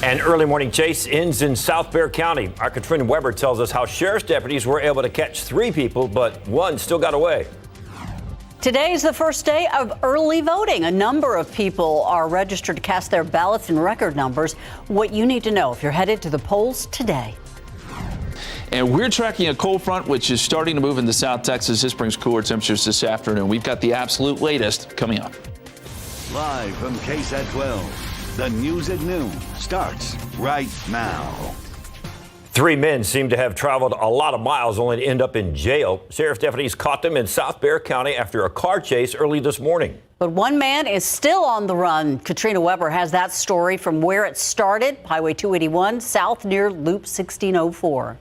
An early morning chase ends in South Bexar County. Our Katrina Weber tells us how sheriff's deputies were able to catch 3 people, but one still got away. Today is the first day of early voting. A number of people are registered to cast their ballots in record numbers. What you need to know if you're headed to the polls today. And we're tracking a cold front which is starting to move into South Texas. This brings cooler temperatures this afternoon. We've got the absolute latest coming up. Live from KSAT12, the news at noon starts right now. 3 men seem to have traveled a lot of miles only to end up in jail. Sheriff's deputies caught them in South Bexar County after a car chase early this morning. But one man is still on the run. Katrina Weber has that story from where it started, Highway 281 south near Loop 1604.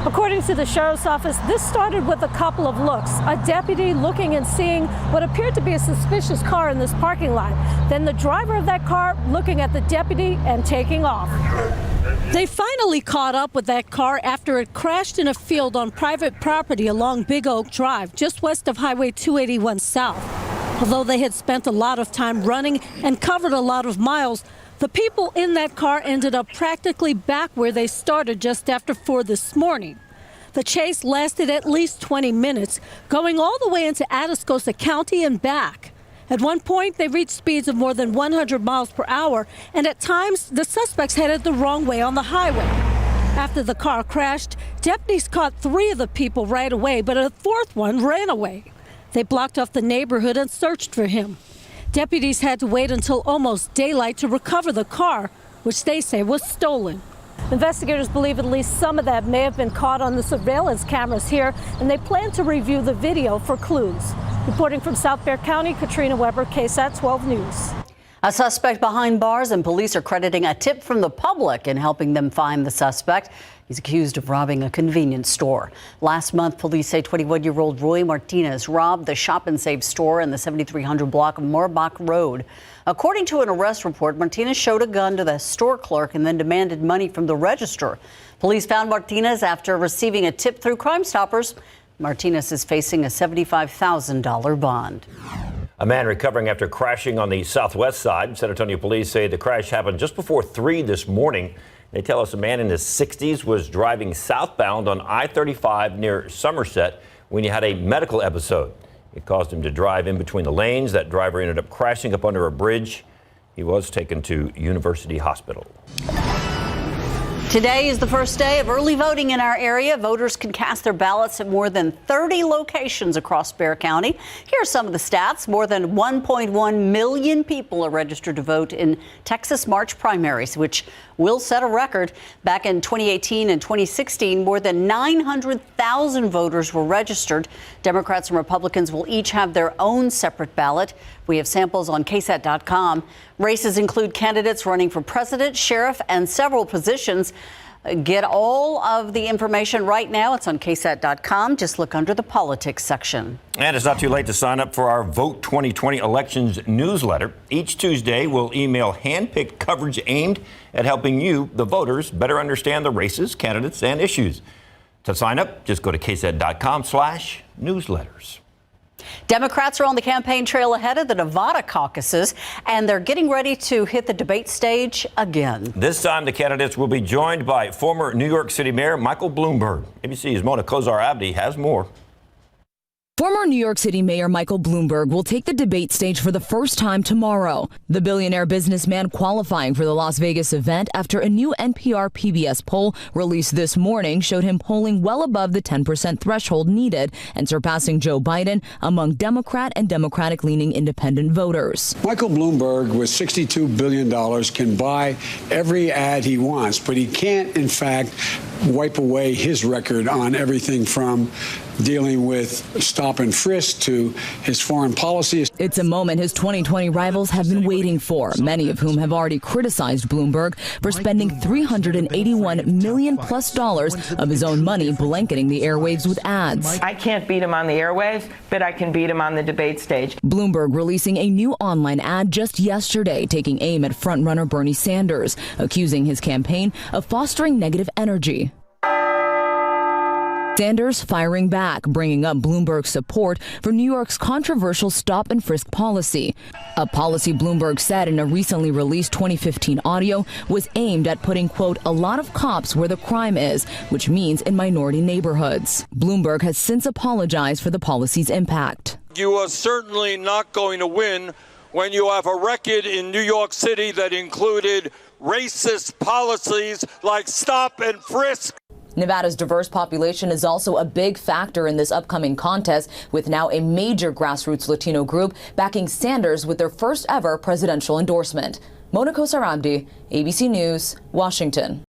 According to the sheriff's office, this started with a couple of looks. A deputy looking and seeing what appeared to be a suspicious car in this parking lot. Then the driver of that car looking at the deputy and taking off. They finally caught up with that car after it crashed in a field on private property along Big Oak Drive, just west of Highway 281 South. Although they had spent a lot of time running and covered a lot of miles, the people in that car ended up practically back where they started just after 4 this morning. The chase lasted at least 20 minutes, going all the way into Atascosa County and back. At one point, they reached speeds of more than 100 miles per hour, and at times, the suspects headed the wrong way on the highway. After the car crashed, deputies caught 3 of the people right away, but a 4th one ran away. They blocked off the neighborhood and searched for him. Deputies had to wait until almost daylight to recover the car, which they say was stolen. Investigators believe at least some of that may have been caught on the surveillance cameras here, and they plan to review the video for clues. Reporting from South Bexar County, Katrina Weber, KSAT 12 News. A suspect behind bars, and police are crediting a tip from the public in helping them find the suspect. He's accused of robbing a convenience store. Last month, police say 21-year-old Roy Martinez robbed the Shop and Save store in the 7300 block of Morbach Road. According to an arrest report, Martinez showed a gun to the store clerk and then demanded money from the register. Police found Martinez after receiving a tip through Crime Stoppers. Martinez is facing a $75,000 bond. A man recovering after crashing on the southwest side. San Antonio police say the crash happened just before 3 this morning. They tell us a man in his 60s was driving southbound on I-35 near Somerset when he had a medical episode. It caused him to drive in between the lanes. That driver ended up crashing up under a bridge. He was taken to University Hospital. Today is the first day of early voting in our area. Voters can cast their ballots at more than 30 locations across Bexar County. Here are some of the stats. More than 1.1 million people are registered to vote in Texas March primaries, which will set a record. Back in 2018 and 2016, more than 900,000 voters were registered. Democrats and Republicans will each have their own separate ballot. We have samples on KSAT.com. Races include candidates running for president, sheriff, and several positions. Get all of the information right now. It's on KSAT.com. Just look under the politics section. And it's not too late to sign up for our Vote 2020 Elections newsletter. Each Tuesday, we'll email hand-picked coverage aimed at helping you, the voters, better understand the races, candidates, and issues. To sign up, just go to KSAT.com/newsletters. Democrats are on the campaign trail ahead of the Nevada caucuses, and they're getting ready to hit the debate stage again. This time, the candidates will be joined by former New York City Mayor Michael Bloomberg. ABC's Mona Kozar-Abdi has more. Former New York City Mayor Michael Bloomberg will take the debate stage for the first time tomorrow. The billionaire businessman qualifying for the Las Vegas event after a new NPR PBS poll released this morning showed him polling well above the 10% threshold needed and surpassing Joe Biden among Democrat and Democratic-leaning independent voters. Michael Bloomberg, with $62 billion, can buy every ad he wants, but he can't, in fact, wipe away his record on everything from dealing with stop and frisk to his foreign policy. It's a moment his 2020 rivals have been waiting for, many of whom have already criticized Bloomberg for spending $381 million plus of his own money blanketing the airwaves with ads. I can't beat him on the airwaves, but I can beat him on the debate stage. Bloomberg releasing a new online ad just yesterday, taking aim at frontrunner Bernie Sanders, accusing his campaign of fostering negative energy. Sanders firing back, bringing up Bloomberg's support for New York's controversial stop and frisk policy. A policy Bloomberg said in a recently released 2015 audio was aimed at putting, quote, a lot of cops where the crime is, which means in minority neighborhoods. Bloomberg has since apologized for the policy's impact. You are certainly not going to win when you have a record in New York City that included racist policies like stop and frisk. Nevada's diverse population is also a big factor in this upcoming contest, with now a major grassroots Latino group backing Sanders with their first ever presidential endorsement. Mona Kosar Abdi, ABC News, Washington.